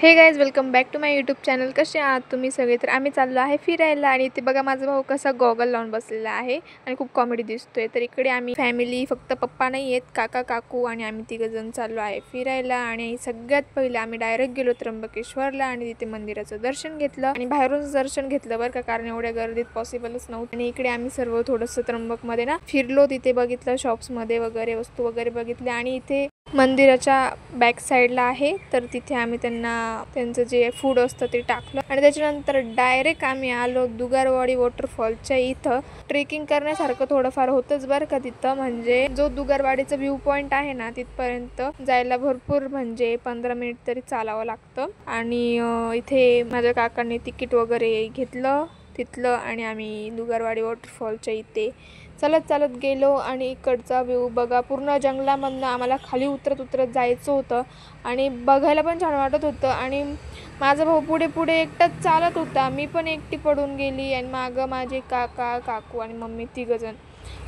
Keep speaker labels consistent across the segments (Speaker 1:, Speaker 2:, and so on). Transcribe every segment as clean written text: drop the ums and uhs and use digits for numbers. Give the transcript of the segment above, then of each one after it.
Speaker 1: हे guys welcome back to my YouTube channel. कसे आहात तुम्ही सगळे? तर आम्ही चाललो आहे फिरायला आणि इथे बघा माझा भाऊ कसा गॉगल लावून बसलेला आहे आणि खूप कॉमेडी दिसतोय। तर इकडे आम्ही फॅमिली, फक्त पप्पा नाही आहेत, काका काकू आणि आम्ही तिघजण चाललो आहे फिरायला। आणि सगळ्यात पहिले आम्ही डायरेक्ट गेलो त्र्यंबकेश्वरला आणि तिथे मंदिराचं दर्शन घेतलं आणि बाहेरून दर्शन घेतलं बरं का, कारण एवढ्या गर्दीत पॉसिबलच नव्हतं। आणि इकडे आम्ही सर्व थोडंसं त्र्यंबकमध्ये ना फिरलो, तिथे बघितलं शॉप्समध्ये वगैरे वस्तू वगैरे बघितल्या आणि इथे मंदिराच्या बॅक साईडला आहे तर तिथे आम्ही त्यांचं जे फूड असतं ते टाकलं आणि त्याच्यानंतर डायरेक्ट आम्ही आलो दुगारवाडी वॉटरफॉलच्या इथं। ट्रेकिंग करण्यासारखं थोडंफार होतंच बरं का तिथं, म्हणजे जो दुगारवाडीचा व्ह्यू पॉईंट आहे ना तिथपर्यंत जायला भरपूर म्हणजे 15 मिनिट तरी चालावं लागतं। आणि इथे माझ्या काकांनी तिकीट वगैरे घेतलं तिथलं आणि आम्ही दुगारवाडी वॉटरफॉलच्या इथे चालत गेलो आणि इकडचा व्ह्यू बघा, पूर्ण जंगलामधनं आम्हाला खाली उतरत जायचं होतं आणि बघायला पण छान वाटत होतं। आणि माझा भाऊ पुढे एकटाच चालत होता, मी पण एकटी पडून गेली आणि मागं माझे काका काकू आणि मम्मी तिघजण।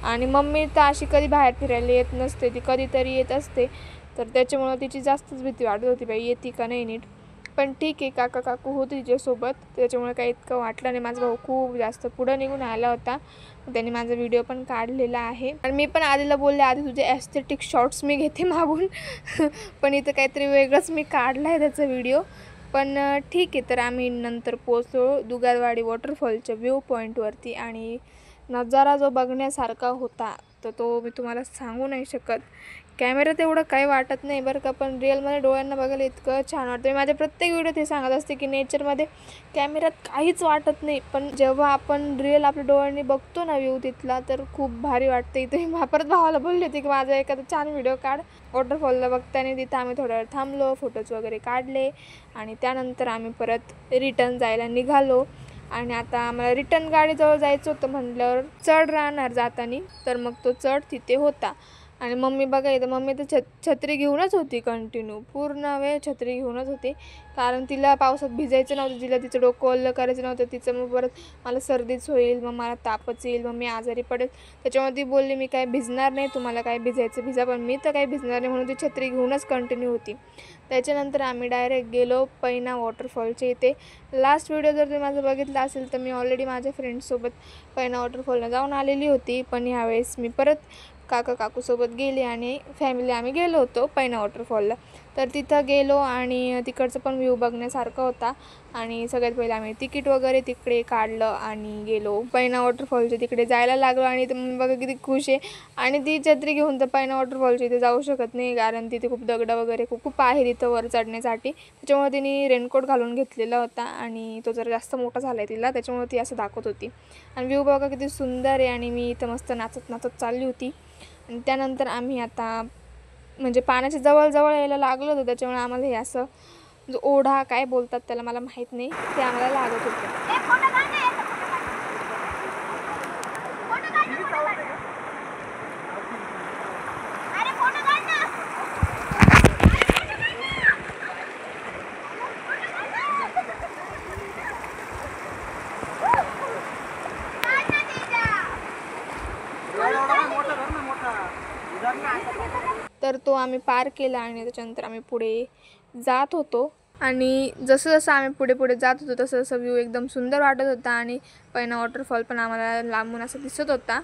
Speaker 1: आणि मम्मी तर अशी कधी बाहेर फिरायला येत नसते, ती कधीतरी येत असते, तर त्याच्यामुळं तिची जास्तच भीती वाटत होती, बाई येते का नाही नीट। पण ठीक आहे, काका काकू होते तिच्यासोबत, त्याच्यामुळे काही इतकं वाटलं नाही। माझा भाऊ खूप जास्त पुढं निघून आला होता, त्याने माझा व्हिडिओ पण काढलेला आहे आणि मी पण आधीला बोलले, आधी तुझे ॲस्थेटिक शॉट्स मी घेते मागून पण इथं काहीतरी वेगळंच मी काढला आहे त्याचा व्हिडिओ। पण ठीक आहे, तर आम्ही नंतर पोचलो दुगारवाडी वॉटरफॉलच्या व्ह्यू पॉईंटवरती आणि नजारा जो बघण्यासारखा होता तर तो मी तुम्हाला सांगू नाही शकत। कॅमेऱ्यात एवढं काही वाटत नाही बरं का, पण रिअलमध्ये डोळ्यांना बघायला इतकं छान वाटतं। मी माझ्या प्रत्येक व्हिडिओ ते सांगत असते की नेचरमध्ये कॅमेऱ्यात काहीच वाटत नाही, पण जेव्हा आपण रिअल आपल्या डोळ्यांनी बघतो ना व्ह्यू तिथला, तर खूप भारी वाटतं। इथे मी परत भावाला बोलली होती की माझा एखादा छान व्हिडिओ काढ वॉटरफॉलला बघताना। तिथं आम्ही थोडा वेळ थांबलो, फोटोज वगैरे काढले आणि त्यानंतर आम्ही परत रिटर्न जायला निघालो। आणि आता आम्हाला रिटर्न गाडीजवळ जायचं होतं म्हटल्यावर चढ राहणार जातानी, तर मग तो चढ तिथे होता। आणि मम्मी बघा इथं, मम्मी तर छत्री घेऊनच होती, कंटिन्यू पूर्ण वेळ छत्री घेऊनच होती, कारण तिला पावसात भिजायचं नव्हतं, तिला तिचं डोकं ओलं करायचं नव्हतं तिचं। मग परत मला सर्दीच होईल, मग मला तापच येईल, मग मी आजारी पडेल, त्याच्यामुळे ती बोलली मी काय भिजणार नाही, तुम्हाला काय भिजायचं भिजा, पण मी तर काही भिजणार नाही, म्हणून ती छत्री घेऊनच कंटिन्यू होती। त्याच्यानंतर आम्ही डायरेक्ट गेलो पैना वॉटरफॉलच्या इथे। लास्ट व्हिडिओ जर तुम्ही माझं बघितला असेल तर मी ऑलरेडी माझ्या फ्रेंड्ससोबत पैना वॉटरफॉलला जाऊन आलेली होती, पण ह्यावेळेस मी परत काका काकूसोबत गेली आणि फॅमिली आम्ही गेलो होतो पैना वॉटरफॉलला। तर तिथं गेलो आणि तिकडचं पण व्ह्यू बघण्यासारखा होता आणि सगळ्यात पहिले आम्ही तिकीट वगैरे तिकडे काढलं आणि गेलो पैना वॉटरफॉलच्या तिकडे जायला लागलो। आणि तुम्ही बघा किती खुश आहे, आणि ती छत्री घेऊन तर पैना वॉटरफॉलच्या इथे जाऊ शकत नाही, कारण तिथे खूप दगडं वगैरे खूप आहे तिथं वर चढण्यासाठी, त्याच्यामुळे तिने रेनकोट घालून घेतलेला होता आणि तो जरा जास्त मोठा झाला आहे तिला, त्याच्यामुळे ती असं दाखवत होती। आणि व्ह्यू बघा किती सुंदर आहे आणि मी इथं मस्त नाचत चालली होती। आणि त्यानंतर आम्ही आता म्हणजे पाण्याच्या जवळ यायला लागलो होतो, त्याच्यामुळे आम्हाला हे असं जो ओढा काय बोलतात त्याला मला माहीत नाही, ते आम्हाला लागत होतं। तर तो आम्ही पार केला आणि त्याच्यानंतर आम्ही पुढे जात होतो आणि जसं आम्ही पुढे जात होतो तसं व्ह्यू एकदम सुंदर वाटत होता आणि पैना वॉटरफॉल पण आम्हाला लांबून असं दिसत होता।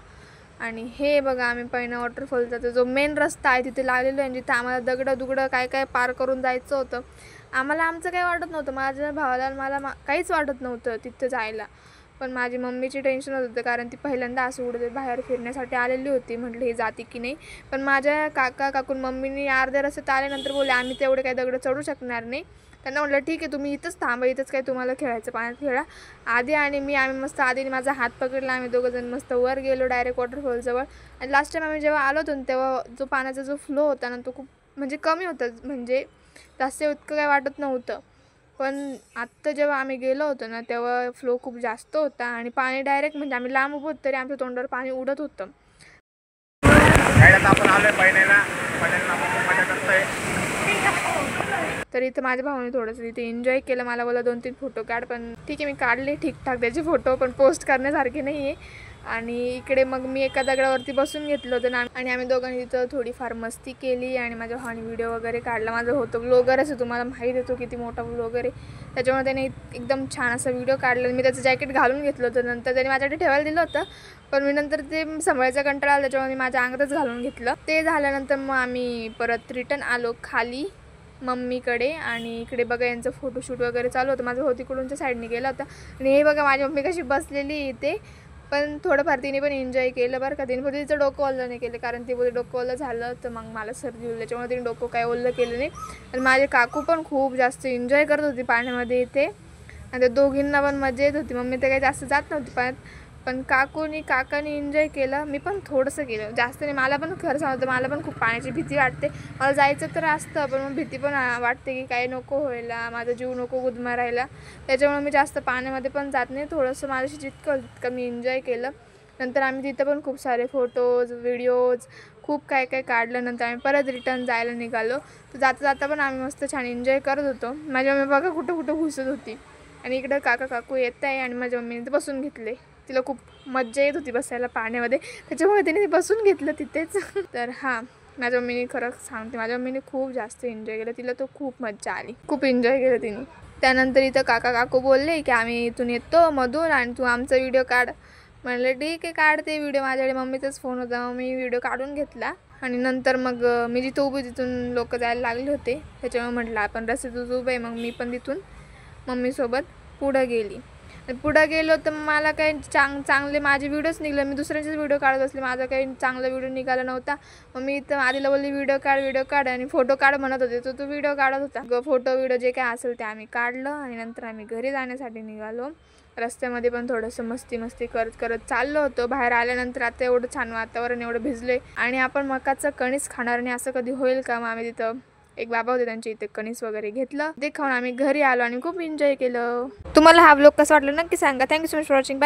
Speaker 1: आणि हे बघा, आम्ही पैना वॉटरफॉलचा जो मेन रस्ता आहे तिथे लागलेलो आहे, जिथे आम्हाला दगडं काय पार करून जायचं होतं। आम्हाला आमचं काही वाटत नव्हतं, माझ्या भावाला मला काहीच वाटत नव्हतं तिथं जायला, पण माझी मम्मीची टेन्शन होत होतं, कारण ती पहिल्यांदा असं उडत बाहेर फिरण्यासाठी आलेली होती, म्हटलं हे जाते की नाही। पण माझ्या काका काकून मम्मीनी अर्ध्या रस्त्यात आल्यानंतर बोलले आम्ही तेवढे काही दगडं चढू शकणार नाही। त्यांना म्हटलं ठीक आहे, तुम्ही इथंच थांबा, इथंच काय तुम्हाला खेळायचं पाण्यात खेळा आधी। आणि आम्ही मस्त आधीने माझा हात पकडला, आम्ही दोघंजण मस्त वर गेलो डायरेक्ट वॉटरफॉलजवळ। आणि लास्ट टाइम आम्ही जेव्हा आलो होतो तेव्हा जो पाण्याचा जो फ्लो होता ना तो खूप म्हणजे कमी होता, म्हणजे जास्त इतकं काय वाटत नव्हतं, पण आत्ता जेव्हा आम्ही गेलो होतो ना तेव्हा फ्लो खूप जास्त होता आणि पाणी डायरेक्ट म्हणजे आम्ही लांब उभं होतो तरी आमच्या तोंडावर पाणी उडत होतं। तर इथं माझ्या भावाने थोडंसं तिथे एन्जॉय केलं, मला बोला 2-3 फोटो काढ, पण ठीक आहे मी काढले ठीकठाक त्याचे फोटो, पण पोस्ट करण्यासारखे नाही आहे। आणि इकडे मग मी एका दगडावरती बसून घेतलं होतं ना आणि आम्ही दोघांनी तिथं थोडीफार मस्ती केली आणि माझ्या भावाने व्हिडिओ वगैरे काढला. माझं होतं ब्लॉगरच आहे, तुम्हाला माहीत होतो किती मोठा ब्लॉगर आहे, त्याच्यामुळे त्याने एकदम छान असा व्हिडिओ काढला. मी त्याचं जॅकेट घालून घेतलं होतं, नंतर त्याने माझ्याकडे ठेवायला दिलं होतं, पण मी नंतर ते सांभाळायचा कंटाळा आला त्याच्यामुळे मी माझ्या अंगातच घालून घेतलं. ते झाल्यानंतर मग आम्ही परत रिटर्न आलो खाली मम्मीकडे आणि इकडे बघा यांचं फोटोशूट वगैरे चालू होतं. माझं हो तिकडूनच्या साईडने गेला होता आणि हे बघा माझी मम्मी कशी बसलेली इथे, पण थोडंफार तिने पण एन्जॉय केलं बरं का. तिने पण तिचं डोकं ओलं नाही केलं, कारण ती बोलली डोकं ओलं झालं तर मग मला सर्दी होईल, त्याच्यामुळे तिने डोकं काय ओलं केलं नाही. आणि माझे काकू पण खूप जास्त एन्जॉय करत होती पाण्यामध्ये इथे आणि त्या दोघींना पण मजा येत होती. मम्मी तर काही जास्त जात नव्हती पाण्यात, पण काकाने एन्जॉय केलं, मी पण थोडंसं केलं, जास्त नाही. मला पण खरं सांगतं मला पण खूप पाण्याची भीती वाटते. मला जायचं तर असतं, पण मग भीती पण वाटते की काही नको व्हायला, माझा जीव नको गुदमरायला, त्याच्यामुळे मी जास्त पाण्यामध्ये पण जात नाही. थोडंसं माझ्याशी जितकं मी एन्जॉय केलं. नंतर आम्ही तिथं पण खूप सारे फोटोज व्हिडिओज खूप काय काय काढलं. नंतर आम्ही परत रिटर्न जायला निघालो. तर जाता जाता पण आम्ही मस्त छान एन्जॉय करत होतो. माझ्या मम्मी बघा कुठं घुसत होती आणि इकडं काकू येत आहे आणि माझ्या मम्मीने ते बसून घेतले. तिला खूप मज्जा येत होती बसायला पाण्यामध्ये, त्याच्यामुळे तिने ते बसून घेतलं तिथेच. तर हां, माझ्या मम्मीने खरं सांगते, माझ्या मम्मीने खूप जास्त एन्जॉय केलं, तिला तो खूप मज्जा आली, खूप एन्जॉय केलं तिने. त्यानंतर इथं काकू बोलले की आम्ही इथून येतो मधून आणि तू आमचा व्हिडिओ काढ. म्हणलं ठीक आहे काढते व्हिडिओ. माझ्याकडे मम्मीचाच फोन होता, मग मी व्हिडिओ काढून घेतला आणि नंतर मग मी जिथं उभी तिथून लोक जायला लागले होते, त्याच्यामुळे म्हटलं आपण रस्त्यातच उभं आहे. मग मी पण तिथून मम्मीसोबत पुढं गेली. पुढं गेलो तर मला काही चांगले माझे व्हिडिओज निघले. मी दुसऱ्यांचेच व्हिडिओ काढत असले, माझा काही चांगला व्हिडिओ निघाला नव्हता. मग मी इथं आधीला बोलली व्हिडिओ काढ आणि फोटो काढ म्हणत होते, तर तो व्हिडिओ काढत होता. फोटो व्हिडिओ जे काय असेल ते आम्ही काढलं आणि नंतर आम्ही घरी जाण्यासाठी निघालो. रस्त्यामध्ये पण थोडंसं मस्ती करत चाललो होतो. बाहेर आल्यानंतर आता एवढं छान वातावरण, एवढं भिजले आणि आपण मकाचं कणीस खाणार नाही असं कधी होईल का. मग आम्ही तिथं एक बाबा होते त्यांच्या इथे कणीस वगैरे घेतलं, ते खाऊन आम्ही घरी आलो आणि खूप एन्जॉय केलं. तुम्हाला हा व्लॉग कसा वाटला नक्की सांगा. Thank you so much for watching. Bye.